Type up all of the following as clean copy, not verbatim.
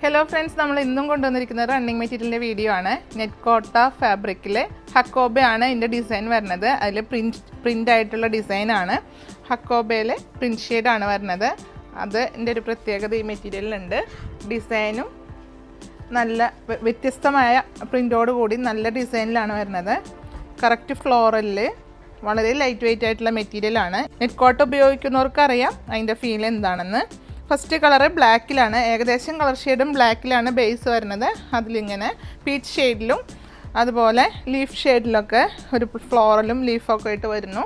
Hello friends, നമ്മൾ ഇന്നും കൊണ്ടുവന്നിരിക്കുന്നത് റണ്ണിങ് മെറ്റീരിയലിൻ്റെ വീഡിയോ ആണ്. നെറ്റ് കോട്ട ഫാബ്രിക്കിൽ ഹക്കോബയാണ് ഇതിൻ്റെ ഡിസൈൻ വരുന്നത്. അതിൽ പ്രിൻ്റ് ആയിട്ടുള്ള ഡിസൈനാണ്. ഹക്കോബയിൽ പ്രിൻറ്റ് ഷെയ്ഡാണ് വരുന്നത്. അത് എൻ്റെ ഒരു പ്രത്യേകത ഈ മെറ്റീരിയലിലുണ്ട്. ഡിസൈനും നല്ല വ്യത്യസ്തമായ പ്രിൻ്റോട് കൂടി നല്ല ഡിസൈനിലാണ് വരുന്നത്. കറക്റ്റ് ഫ്ലോറലിൽ വളരെ ലൈറ്റ് വെയ്റ്റ് ആയിട്ടുള്ള മെറ്റീരിയലാണ്. നെറ്റ് കോട്ട ഉപയോഗിക്കുന്നവർക്കറിയാം അതിൻ്റെ ഫീൽ എന്താണെന്ന്. ഫസ്റ്റ് കളറ് ബ്ലാക്കിലാണ്, ഏകദേശം കളർ ഷെയ്ഡും ബ്ലാക്കിലാണ് ബേസ് വരുന്നത്. അതിലിങ്ങനെ പീച്ച് ഷെയ്ഡിലും അതുപോലെ ലീഫ് ഷെയ്ഡിലൊക്കെ ഒരു ഫ്ലോറലും ലീഫൊക്കെ ആയിട്ട് വരുന്നു.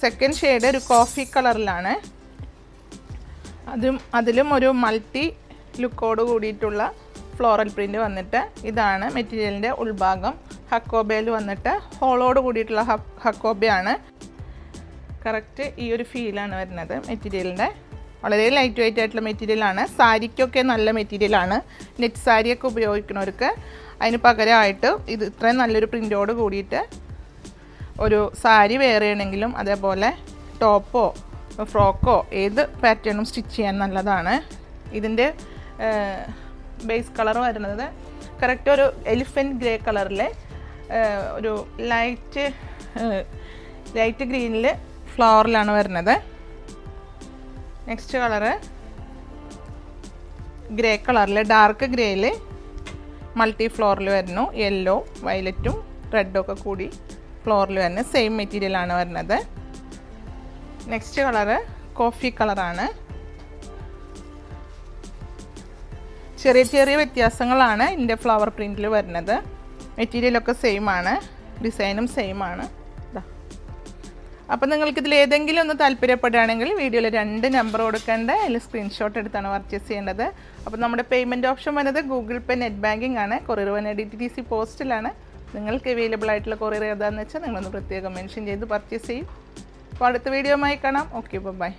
സെക്കൻഡ് ഷെയ്ഡ് ഒരു കോഫി കളറിലാണ്. അതിലും ഒരു മൾട്ടി ലുക്കോട് കൂടിയിട്ടുള്ള ഫ്ലോറൽ പ്രിൻ്റ് വന്നിട്ട് ഇതാണ് മെറ്റീരിയലിൻ്റെ ഉൾഭാഗം. ഹക്കോബയിൽ വന്നിട്ട് ഹോളോട് കൂടിയിട്ടുള്ള ഹക്കോബയാണ്. കറക്റ്റ് ഈ ഒരു ഫീലാണ് വരുന്നത് മെറ്റീരിയലിൻ്റെ. വളരെ ലൈറ്റ് വെയ്റ്റ് ആയിട്ടുള്ള മെറ്റീരിയലാണ്. സാരിക്കൊക്കെ നല്ല മെറ്റീരിയലാണ്. നെറ്റ് സാരിയൊക്കെ ഉപയോഗിക്കുന്നവർക്ക് അതിന് പകരമായിട്ട് ഇത് ഇത്രയും നല്ലൊരു പ്രിൻ്റോട് കൂടിയിട്ട് ഒരു സാരി വെയർ ചെയ്യണമെങ്കിലും അതേപോലെ ടോപ്പോ ഫ്രോക്കോ ഏത് പാറ്റേണും സ്റ്റിച്ച് ചെയ്യാൻ നല്ലതാണ്. ഇതിൻ്റെ ബേസ് കളർ വരുന്നത് കറക്റ്റ് ഒരു എലിഫൻറ്റ് ഗ്രേ കളറിലെ ഒരു ലൈറ്റ് ഗ്രീനിൽ ഫ്ലവറിലാണ് വരുന്നത്. നെക്സ്റ്റ് കളറ് ഗ്രേ കളറിൽ ഡാർക്ക് ഗ്രേയിൽ മൾട്ടി ഫ്ലോറിൽ വരുന്നു. യെല്ലോ വയലറ്റും റെഡും ഒക്കെ കൂടി ഫ്ലോറിൽ വരുന്ന സെയിം മെറ്റീരിയലാണ് വരുന്നത്. നെക്സ്റ്റ് കളറ് കോഫി കളറാണ്. ചെറിയ ചെറിയ വ്യത്യാസങ്ങളാണ് ഇതിൻ്റെ ഫ്ലവർ പ്രിൻറ്റിൽ വരുന്നത്. മെറ്റീരിയലൊക്കെ സെയിം ആണ്, ഡിസൈനും സെയിം ആണ്. അപ്പോൾ നിങ്ങൾക്കിതിൽ ഏതെങ്കിലും ഒന്ന് താല്പര്യപ്പെടുകയാണെങ്കിൽ വീഡിയോയിൽ 2 നമ്പർ കൊടുക്കേണ്ട, അതിൽ സ്ക്രീൻഷോട്ട് എടുത്താണ് പർച്ചേസ് ചെയ്യേണ്ടത്. അപ്പോൾ നമ്മുടെ പേയ്മെൻറ്റ് ഓപ്ഷൻ വരുന്നത് ഗൂഗിൾ പേ, നെറ്റ് ബാങ്കിങ് ആണ്. കൊറിയർ വന്നത് DTDC പോസ്റ്റിലാണ്. നിങ്ങൾക്ക് അവൈലബിൾ ആയിട്ടുള്ള കൊറിയർ ഏതാണെന്ന് വെച്ചാൽ നിങ്ങളൊന്ന് പ്രത്യേകം മെൻഷൻ ചെയ്ത് പർച്ചേസ് ചെയ്യും. അപ്പോൾ അടുത്ത വീഡിയോയുമായി കാണാം. Okay, by.